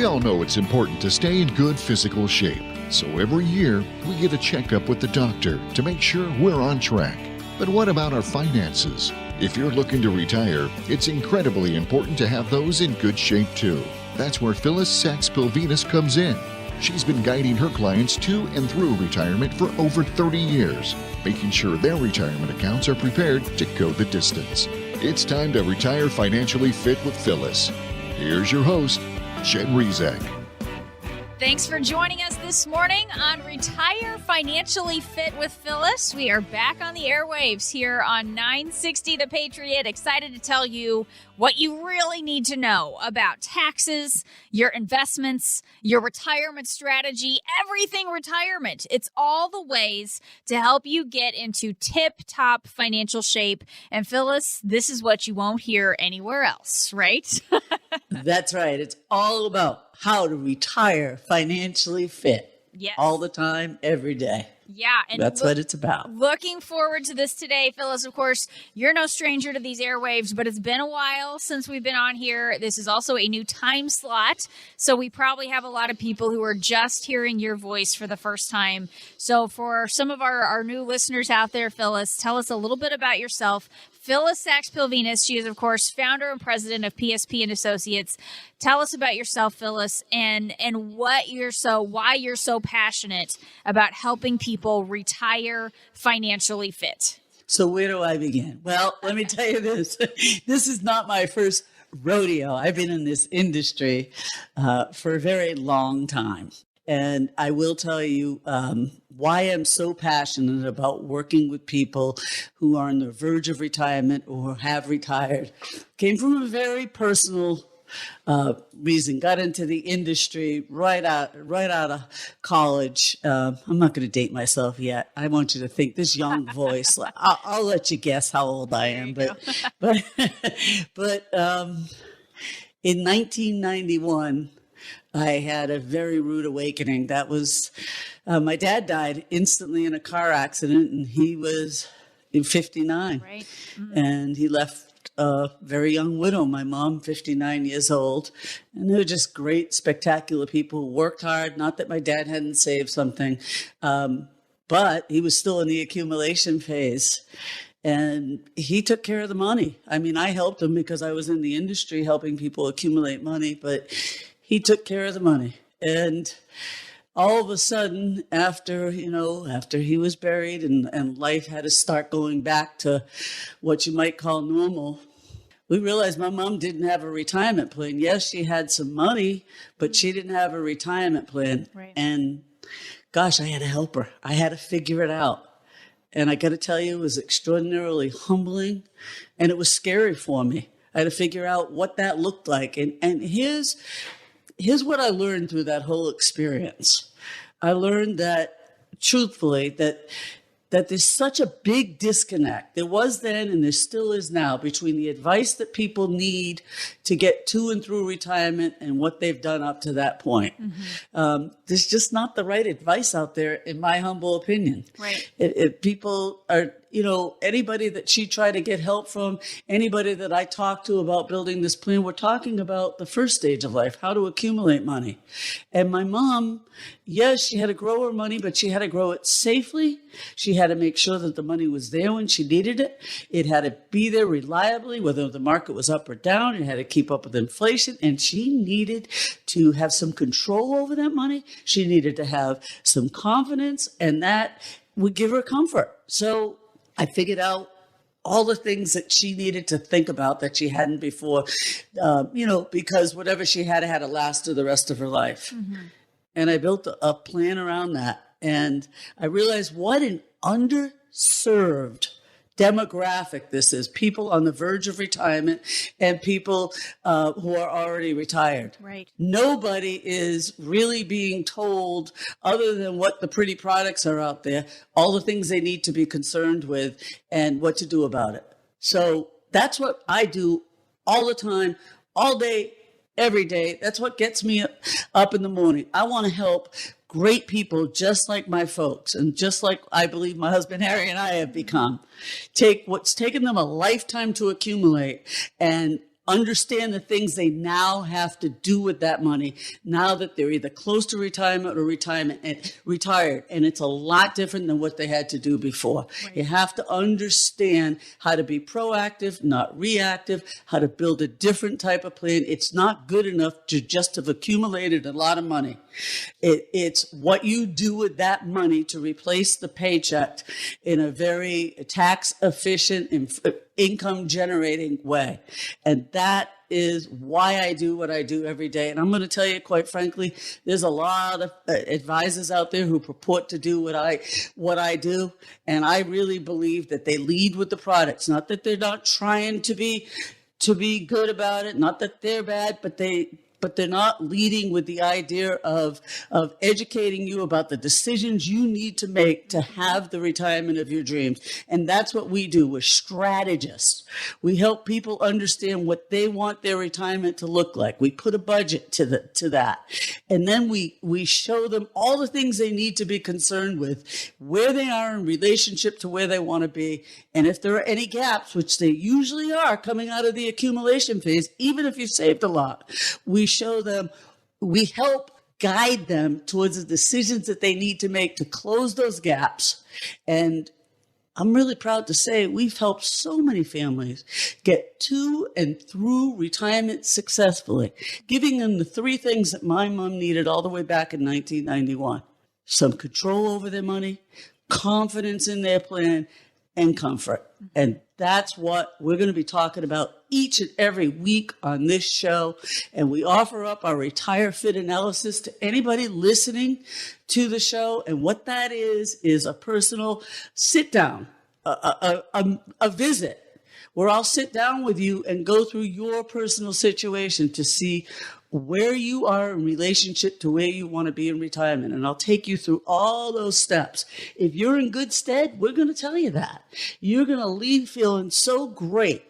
We all know it's important to stay in good physical shape, so every year we get a checkup with the doctor to make sure we're on track. But what about our finances? If you're looking to retire, it's incredibly important to have those in good shape too. That's where Phillis Sachs-Pilvinus comes in. She's been guiding her clients to and through retirement for over 30 years, making sure their retirement accounts are prepared to go the distance. It's time to retire financially fit with Phillis. Here's your host, Jen Rizek. Thanks for joining us this morning on Retire Financially Fit with Phillis. We are back on the airwaves here on 960 The Patriot. Excited to tell you what you really need to know about taxes, your investments, your retirement strategy, everything retirement. It's all the ways to help you get into tip-top financial shape. And Phillis, this is what you won't hear anywhere else, right? That's right. It's all about how to retire financially fit. Yes. All the time, every day. Yeah. And that's what it's about. Looking forward to this today, Phillis. Of course, you're no stranger to these airwaves, but it's been a while since we've been on here. This is also a new time slot, so we probably have a lot of people who are just hearing your voice for the first time. So for some of our new listeners out there, Phillis, tell us a little bit about yourself. Phillis Sachs-Pilvinus, she is, of course, founder and president of PSP and Associates. Tell us about yourself, Phillis, and why you're so passionate about helping people retire financially fit. So where do I begin? Well, let me tell you this. This is not my first rodeo. I've been in this industry for a very long time. And I will tell you why I'm so passionate about working with people who are on the verge of retirement or have retired. Came from a very personal reason. Got into the industry right out of college. I'm not going to date myself yet. I want you to think this young voice. I'll let you guess how old I am. But in 1991. I had a very rude awakening. That was, my dad died instantly in a car accident, and he was 59. Right. Mm-hmm. And he left a very young widow, my mom, 59 years old. And they were just great, spectacular people who worked hard. Not that my dad hadn't saved something, but he was still in the accumulation phase. And he took care of the money. I mean, I helped him because I was in the industry helping people accumulate money, but he took care of the money. And all of a sudden, after he was buried and life had to start going back to what you might call normal, we realized my mom didn't have a retirement plan. Yes, she had some money, but she didn't have a retirement plan. Right. And gosh, I had to help her. I had to figure it out. And I got to tell you, it was extraordinarily humbling, and it was scary for me. I had to figure out what that looked like. And here's what I learned through that whole experience. I learned that, truthfully, that there's such a big disconnect. There was then, and there still is now, between the advice that people need to get to and through retirement and what they've done up to that point. Mm-hmm. There's just not the right advice out there, in my humble opinion. Right. People are, anybody that she tried to get help from, anybody that I talked to about building this plan, we're talking about the first stage of life, how to accumulate money. And my mom, yes, she had to grow her money, but she had to grow it safely. She had to make sure that the money was there when she needed it. It had to be there reliably, whether the market was up or down. It had to keep up with inflation. And she needed to have some control over that money. She needed to have some confidence, and that would give her comfort. So I figured out all the things that she needed to think about that she hadn't before, because whatever she had to last her the rest of her life. Mm-hmm. And I built a plan around that. And I realized what an underserved demographic this is. People on the verge of retirement and people who are already retired. Right. Nobody is really being told, other than what the pretty products are out there, all the things they need to be concerned with and what to do about it. So that's what I do all the time, all day, every day. That's what gets me up in the morning. I want to help great people just like my folks, and just like I believe my husband Harry and I have become, take what's taken them a lifetime to accumulate and understand the things they now have to do with that money now that they're either close to retirement or retired. And it's a lot different than what they had to do before. Right. You have to understand how to be proactive, not reactive, how to build a different type of plan. It's not good enough to just have accumulated a lot of money. It's what you do with that money to replace the paycheck in a very tax efficient and income generating way. And that is why I do what I do every day. And I'm going to tell you, quite frankly, there's a lot of advisors out there who purport to do what I do. And I really believe that they lead with the products, not that they're not trying to be good about it, not that they're bad, but they're not leading with the idea of educating you about the decisions you need to make to have the retirement of your dreams. And that's what we do. We're strategists. We help people understand what they want their retirement to look like. We put a budget to that. And then we show them all the things they need to be concerned with, where they are in relationship to where they want to be. And if there are any gaps, which they usually are coming out of the accumulation phase, even if you've saved a lot, we show them, we help guide them towards the decisions that they need to make to close those gaps. And I'm really proud to say we've helped so many families get to and through retirement successfully, giving them the three things that my mom needed all the way back in 1991. Some control over their money, confidence in their plan, and comfort. And that's what we're going to be talking about each and every week on this show. And we offer up our Retire Fit analysis to anybody listening to the show. And what that is a personal sit down, a visit where I'll sit down with you and go through your personal situation to see where you are in relationship to where you want to be in retirement. And I'll take you through all those steps. If you're in good stead, we're going to tell you that. You're going to leave feeling so great.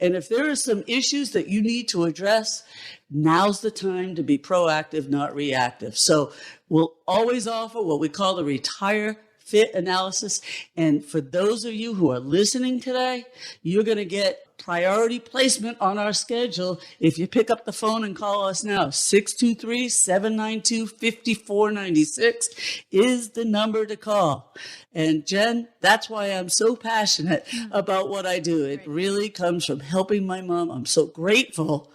And if there are some issues that you need to address, now's the time to be proactive, not reactive. So we'll always offer what we call the Retire Fit analysis. And for those of you who are listening today, you're going to get priority placement on our schedule if you pick up the phone and call us now. 623-792-5496 is the number to call. And Jen, that's why I'm so passionate about what I do. It really comes from helping my mom. I'm so grateful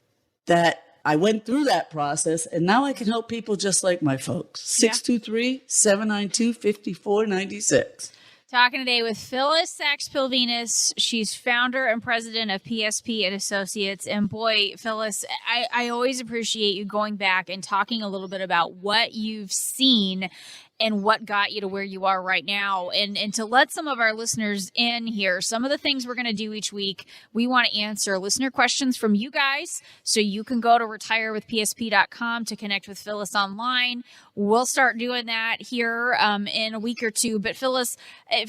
that I went through that process, and now I can help people just like my folks. 623-792-5496. Talking today with Phillis Sachs-Pilvinus. She's founder and president of PSP and Associates. And boy, Phillis, I always appreciate you going back and talking a little bit about what you've seen and what got you to where you are right now. And to let some of our listeners in here, some of the things we're going to do each week, we want to answer listener questions from you guys. So you can go to retirewithpsp.com to connect with Phillis online. We'll start doing that here in a week or two. But Phillis,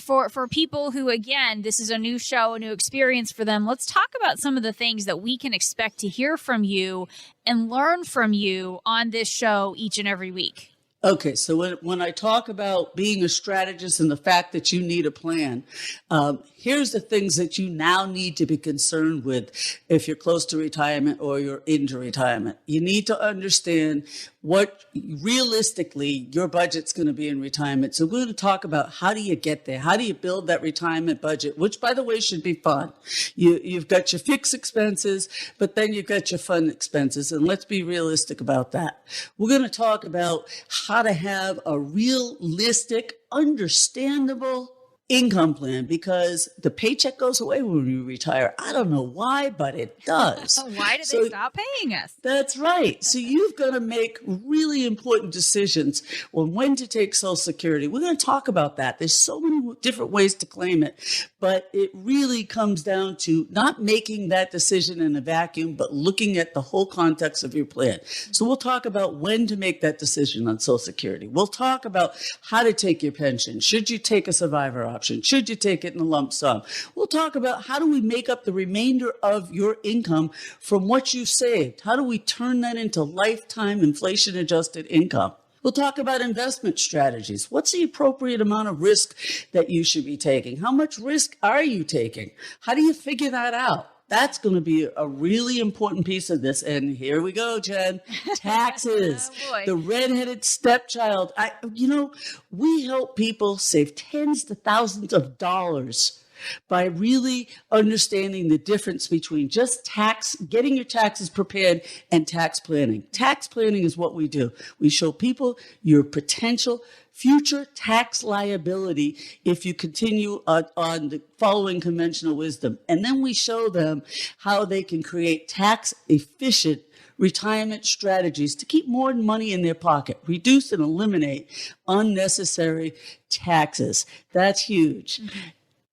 for people who, again, this is a new show, a new experience for them, let's talk about some of the things that we can expect to hear from you and learn from you on this show each and every week. Okay, so when I talk about being a strategist and the fact that you need a plan, here's the things that you now need to be concerned with if you're close to retirement or you're into retirement. You need to understand what realistically your budget's going to be in retirement. So we're going to talk about how do you get there? How do you build that retirement budget, which, by the way, should be fun. You've got your fixed expenses, but then you've got your fun expenses. And let's be realistic about that. We're going to talk about how to have a realistic, understandable income plan, because the paycheck goes away when you retire. I don't know why, but it does. Why did they stop paying us? That's right. So you've got to make really important decisions on when to take Social Security. We're going to talk about that. There's so many different ways to claim it, but it really comes down to not making that decision in a vacuum, but looking at the whole context of your plan. So we'll talk about when to make that decision on Social Security. We'll talk about how to take your pension. Should you take a survivor option? Should you take it in a lump sum? We'll talk about how do we make up the remainder of your income from what you saved? How do we turn that into lifetime inflation-adjusted income? We'll talk about investment strategies. What's the appropriate amount of risk that you should be taking? How much risk are you taking? How do you figure that out? that's going to be a really important piece of this. And here we go, Jen. Taxes. Oh, the redheaded stepchild. We help people save tens to thousands of dollars by really understanding the difference between just getting your taxes prepared and tax planning. Tax planning is what we do. We show people your potential future tax liability if you continue on the following conventional wisdom. And then we show them how they can create tax efficient retirement strategies to keep more money in their pocket, reduce and eliminate unnecessary taxes. That's huge. Mm-hmm.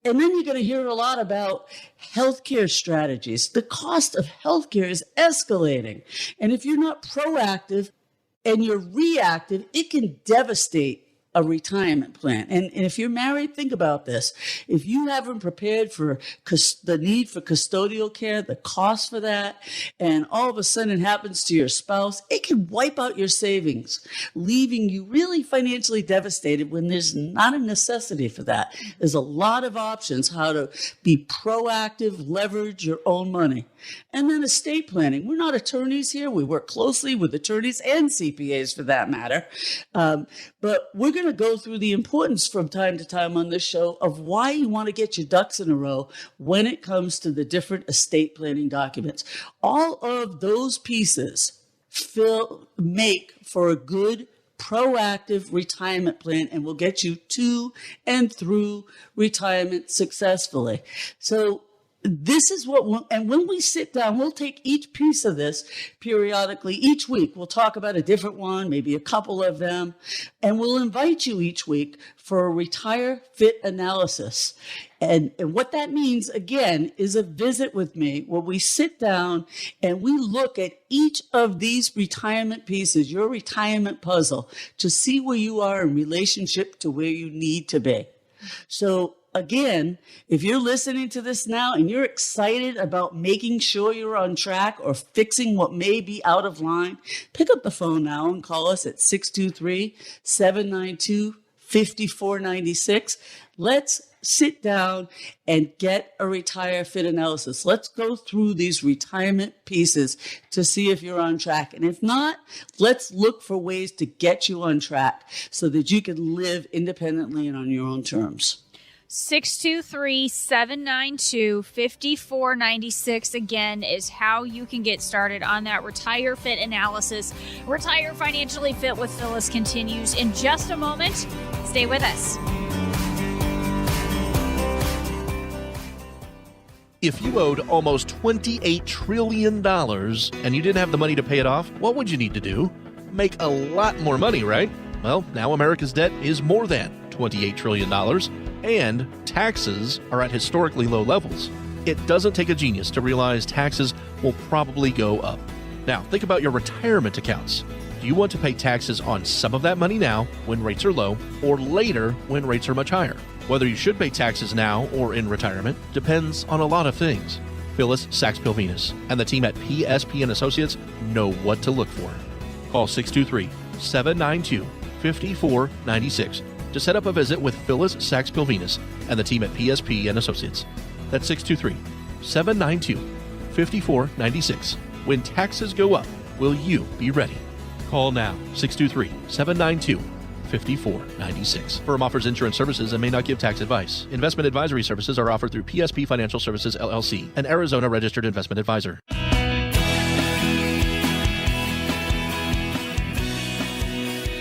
And then you're going to hear a lot about healthcare strategies. The cost of healthcare is escalating. And if you're not proactive and you're reactive, it can devastate a retirement plan. And if you're married, think about this. If you haven't prepared for the need for custodial care, the cost for that, and all of a sudden it happens to your spouse, it can wipe out your savings, leaving you really financially devastated when there's not a necessity for that. There's a lot of options how to be proactive, leverage your own money. And then estate planning. We're not attorneys here. We work closely with attorneys and CPAs for that matter. But we're going to go through the importance from time to time on this show of why you want to get your ducks in a row when it comes to the different estate planning documents. All of those pieces make for a good proactive retirement plan and will get you to and through retirement successfully. So this is and when we sit down, we'll take each piece of this periodically. Each week, we'll talk about a different one, maybe a couple of them, and we'll invite you each week for a Retire Fit analysis. And what that means, again, is a visit with me where we sit down and we look at each of these retirement pieces, your retirement puzzle, to see where you are in relationship to where you need to be. So again, if you're listening to this now and you're excited about making sure you're on track or fixing what may be out of line, pick up the phone now and call us at 623-792-5496. Let's sit down and get a Retire Fit analysis. Let's go through these retirement pieces to see if you're on track. And if not, let's look for ways to get you on track so that you can live independently and on your own terms. 623-792-5496 again is how you can get started on that Retire Fit analysis. Retire Financially Fit with Phillis continues in just a moment. Stay with us. If you owed almost $28 trillion and you didn't have the money to pay it off, what would you need to do? Make a lot more money, right? Well, now America's debt is more than $28 trillion. And taxes are at historically low levels. It doesn't take a genius to realize taxes will probably go up. Now, think about your retirement accounts. Do you want to pay taxes on some of that money now when rates are low or later when rates are much higher? Whether you should pay taxes now or in retirement depends on a lot of things. Phillis Sachs-Pilvinus and the team at PSP & Associates know what to look for. Call 623-792-5496. to set up a visit with Phillis Sachs-Pilvinus and the team at PSP & Associates. That's 623-792-5496. When taxes go up, will you be ready? Call now, 623-792-5496. Firm offers insurance services and may not give tax advice. Investment advisory services are offered through PSP Financial Services, LLC, an Arizona registered investment advisor.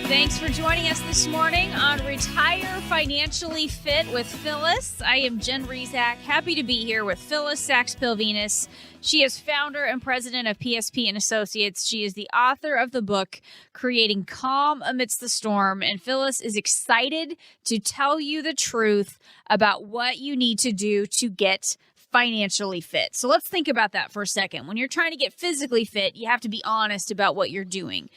Thanks for joining us this morning on Retire Financially Fit with Phillis. I am Jen Rezac, happy to be here with Phillis Sachs-Pilvinus. She is founder and president of PSP & Associates. She is the author of the book, Creating Calm Amidst the Storm. And Phillis is excited to tell you the truth about what you need to do to get financially fit. So let's think about that for a second. When you're trying to get physically fit, you have to be honest about what you're doing.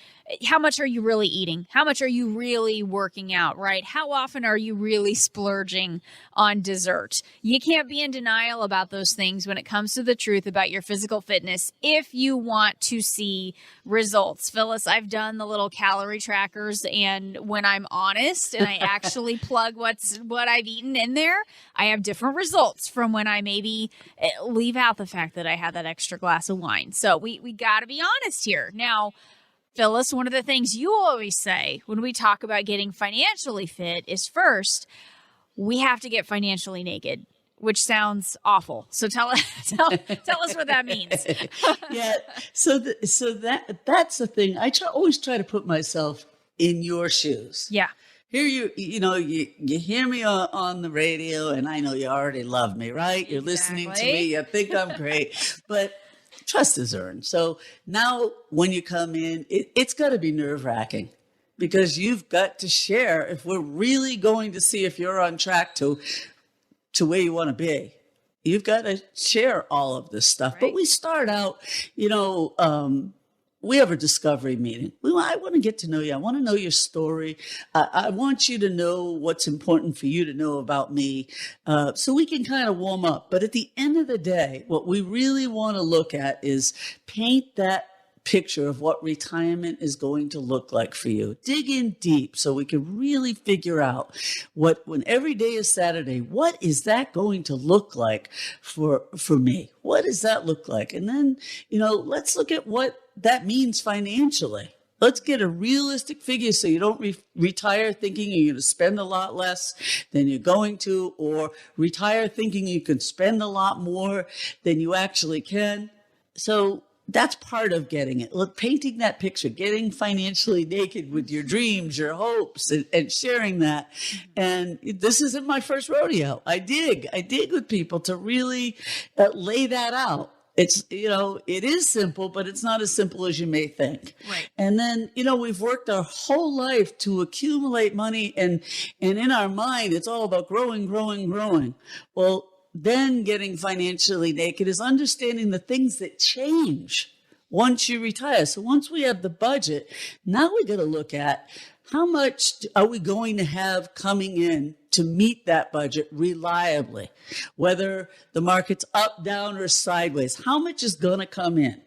How much are you really eating? How much are you really working out, right? How often are you really splurging on dessert? You can't be in denial about those things when it comes to the truth about your physical fitness if you want to see results. Phillis, I've done the little calorie trackers, and when I'm honest and I actually plug what I've eaten in there, I have different results from when I maybe me leave out the fact that I had that extra glass of wine. So we got to be honest here. Now, Phyllis, one of the things you always say when we talk about getting financially fit is first, we have to get financially naked, which sounds awful. So tell us what that means. Yeah. So that's the thing. Always try to put myself in your shoes. Yeah. Here you hear me on the radio, and I know you already love me, right? You're listening to me. You think I'm great, but trust is earned. So now when you come in, it's got to be nerve-wracking because you've got to share if we're really going to see if you're on track to where you want to be. You've got to share all of this stuff. Right. But we start out, we have a discovery meeting. I want to get to know you. I want to know your story. I want you to know what's important for you to know about me, so we can kind of warm up. But at the end of the day, what we really want to look at is paint that picture of what retirement is going to look like for you. Dig in deep so we can really figure out when every day is Saturday, what is that going to look like for me? What does that look like? And then, let's look at what that means financially. Let's get a realistic figure so you don't retire thinking you're going to spend a lot less than you're going to, or retire thinking you can spend a lot more than you actually can. So that's part of getting it. Look, painting that picture, getting financially naked with your dreams, your hopes, and sharing that. And this isn't my first rodeo. I dig with people to really lay that out. It's, it is simple, but it's not as simple as you may think. Right. And then, we've worked our whole life to accumulate money, and in our mind, it's all about growing. Well, then getting financially naked is understanding the things that change once you retire. So once we have the budget, now we got to look at how much are we going to have coming in to meet that budget reliably, whether the market's up, down, or sideways. How much is going to come in?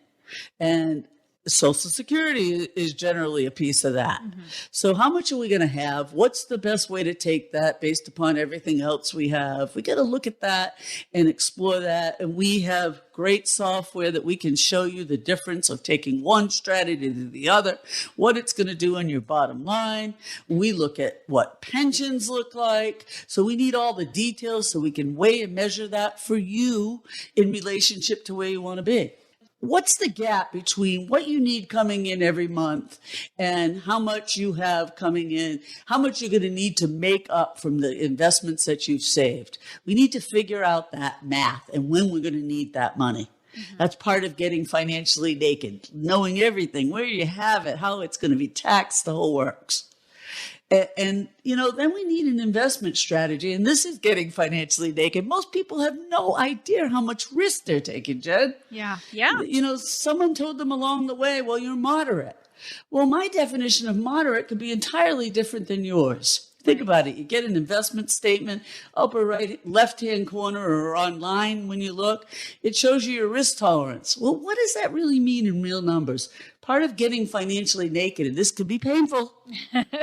And Social Security is generally a piece of that. Mm-hmm. So how much are we going to have? What's the best way to take that based upon everything else we have? We got to look at that and explore that. And we have great software that we can show you the difference of taking one strategy to the other, what it's going to do on your bottom line. We look at what pensions look like. So we need all the details so we can weigh and measure that for you in relationship to where you want to be. What's the gap between what you need coming in every month and how much you have coming in, how much you're going to need to make up from the investments that you've saved? We need to figure out that math and when we're going to need that money. Mm-hmm. That's part of getting financially naked, knowing everything, where you have it, how it's going to be taxed, the whole works. And, then we need an investment strategy. And this is getting financially naked. Most people have no idea how much risk they're taking, Jen. Yeah. Someone told them along the way, well, you're moderate. Well, my definition of moderate could be entirely different than yours. Think about it. You get an investment statement, upper right, left-hand corner or online when you look. It shows you your risk tolerance. Well, what does that really mean in real numbers? Part of getting financially naked, and this could be painful,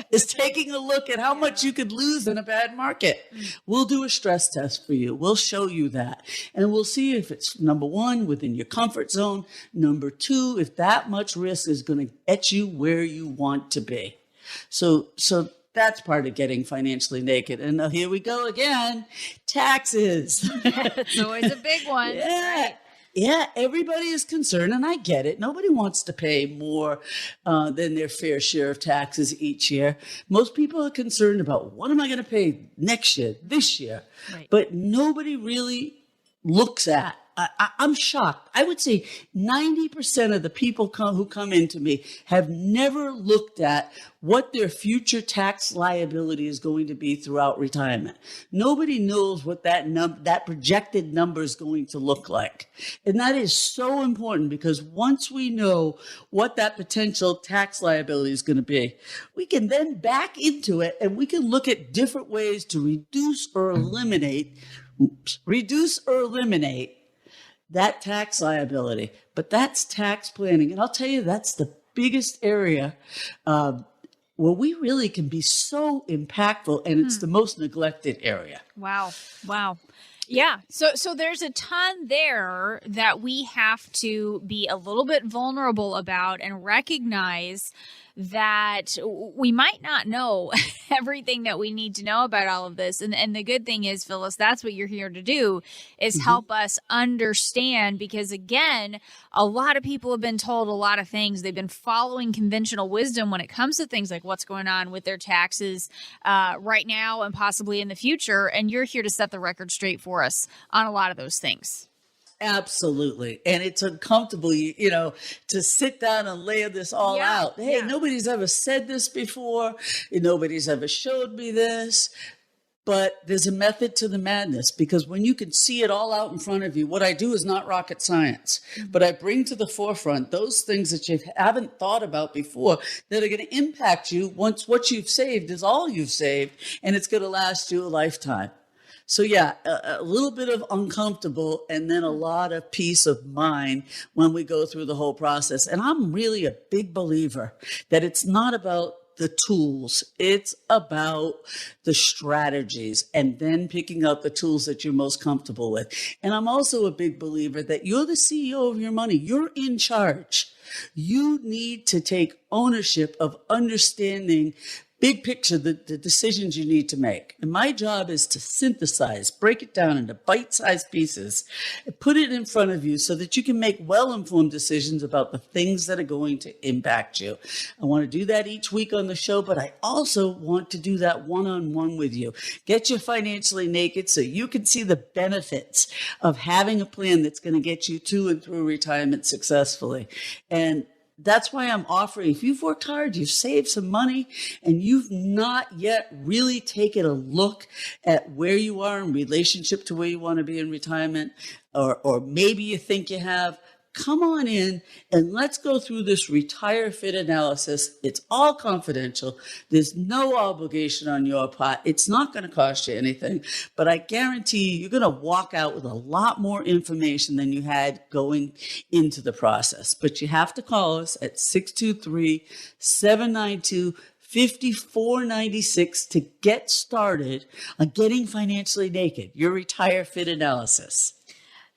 is taking a look at how much you could lose in a bad market. We'll do a stress test for you. We'll show you that. And we'll see if it's, number one, within your comfort zone. Number two, if that much risk is going to get you where you want to be. So that's part of getting financially naked. And here we go again. Taxes. It's always a big one. Yeah. Right? Yeah, everybody is concerned, and I get it. Nobody wants to pay more than their fair share of taxes each year. Most people are concerned about what am I going to pay next year, this year. Right. But nobody really looks at. I'm shocked. I would say 90% of the people who come into me have never looked at what their future tax liability is going to be throughout retirement. Nobody knows what that projected number is going to look like. And that is so important because once we know what that potential tax liability is going to be, we can then back into it and we can look at different ways to reduce or eliminate that tax liability. But that's tax planning. And I'll tell you, that's the biggest area where we really can be so impactful, and it's the most neglected area. Wow. Yeah. So there's a ton there that we have to be a little bit vulnerable about and recognize that we might not know everything that we need to know about all of this. And the good thing is, Phyllis, that's what you're here to do, is help us understand, because again, a lot of people have been told a lot of things. They've been following conventional wisdom when it comes to things like what's going on with their taxes right now and possibly in the future. And you're here to set the record straight for us on a lot of those things. Absolutely. And it's uncomfortable, to sit down and lay this all out. Hey, nobody's ever said this before. Nobody's ever showed me this. But there's a method to the madness, because when you can see it all out in front of you, what I do is not rocket science, but I bring to the forefront those things that you haven't thought about before that are going to impact you once what you've saved is all you've saved, and it's going to last you a lifetime. So yeah, a little bit of uncomfortable and then a lot of peace of mind when we go through the whole process. And I'm really a big believer that it's not about the tools, it's about the strategies, and then picking out the tools that you're most comfortable with. And I'm also a big believer that you're the CEO of your money. You're in charge. You need to take ownership of understanding big picture, the decisions you need to make. And my job is to synthesize, break it down into bite-sized pieces, and put it in front of you so that you can make well-informed decisions about the things that are going to impact you. I want to do that each week on the show, but I also want to do that one-on-one with you. Get you financially naked so you can see the benefits of having a plan that's going to get you to and through retirement successfully. And that's why I'm offering, if you've worked hard, you've saved some money, and you've not yet really taken a look at where you are in relationship to where you want to be in retirement, or maybe you think you have, come on in and let's go through this Retire Fit analysis. It's all confidential. There's no obligation on your part. It's not going to cost you anything, but I guarantee you're going to walk out with a lot more information than you had going into the process. But you have to call us at 623-792-5496 to get started on getting financially naked, your Retire Fit analysis.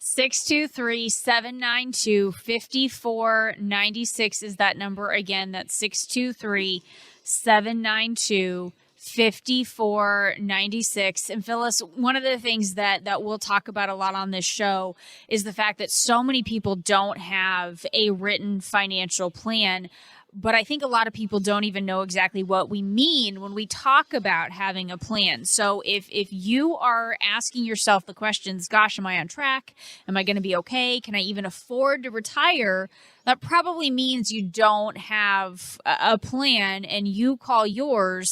623-792-5496 is that number again. That's 623-792-5496. And Phyllis, one of the things that we'll talk about a lot on this show is the fact that so many people don't have a written financial plan. But I think a lot of people don't even know exactly what we mean when we talk about having a plan. So if you are asking yourself the questions, gosh, am I on track? Am I going to be okay? Can I even afford to retire? That probably means you don't have a plan, and you call your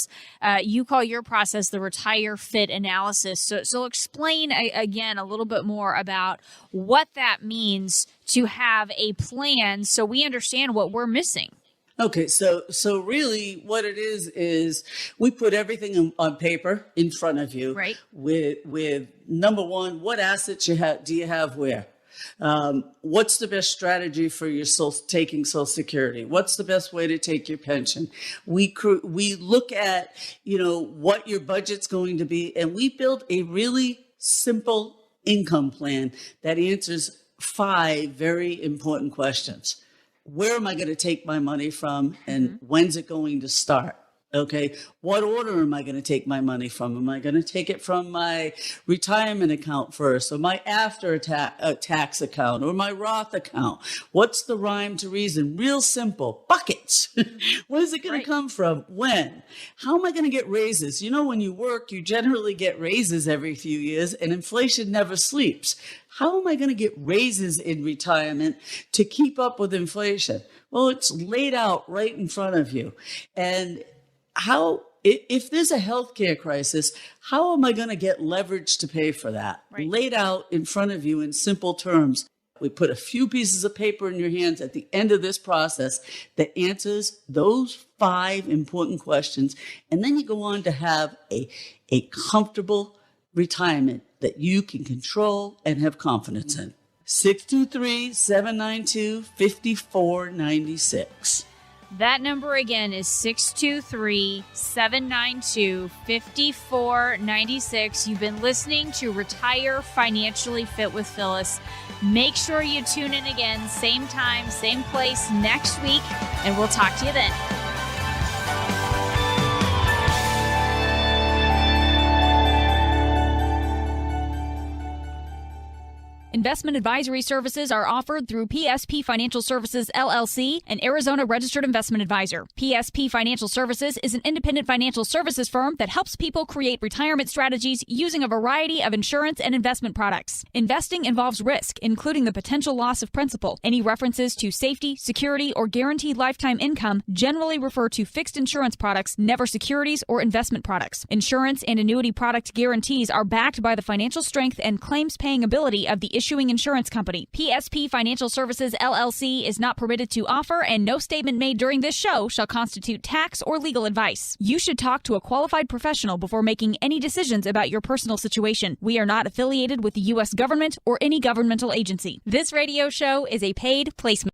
process the Retire Fit analysis. So explain again a little bit more about what that means to have a plan so we understand what we're missing. Okay, so really what it is we put everything on paper in front of you, right? With number one, what assets do you have where? What's the best strategy for your taking Social Security? What's the best way to take your pension? We look at, what your budget's going to be, and we build a really simple income plan that answers 5 very important questions. Where am I going to take my money from, and when's it going to start? Okay. What order am I going to take my money from? Am I going to take it from my retirement account first, or my after tax account, or my Roth account? What's the rhyme to reason? Real simple. Buckets. Where is it going to come from? When? How am I going to get raises? When you work, you generally get raises every few years, and inflation never sleeps. How am I going to get raises in retirement to keep up with inflation? Well, it's laid out right in front of you. And if there's a healthcare crisis, how am I going to get leverage to pay for that? Right. Laid out in front of you in simple terms. We put a few pieces of paper in your hands at the end of this process that answers those 5 important questions. And then you go on to have a comfortable retirement that you can control and have confidence in. 623-792-5496. That number again is 623-792-5496. You've been listening to Retire Financially Fit with Phyllis. Make sure you tune in again, same time, same place next week, and we'll talk to you then. Investment advisory services are offered through PSP Financial Services, LLC, an Arizona registered investment advisor. PSP Financial Services is an independent financial services firm that helps people create retirement strategies using a variety of insurance and investment products. Investing involves risk, including the potential loss of principal. Any references to safety, security, or guaranteed lifetime income generally refer to fixed insurance products, never securities or investment products. Insurance and annuity product guarantees are backed by the financial strength and claims paying ability of the issuing insurance company. PSP Financial Services, LLC is not permitted to offer, and no statement made during this show shall constitute tax or legal advice. You should talk to a qualified professional before making any decisions about your personal situation. We are not affiliated with the U.S. government or any governmental agency. This radio show is a paid placement.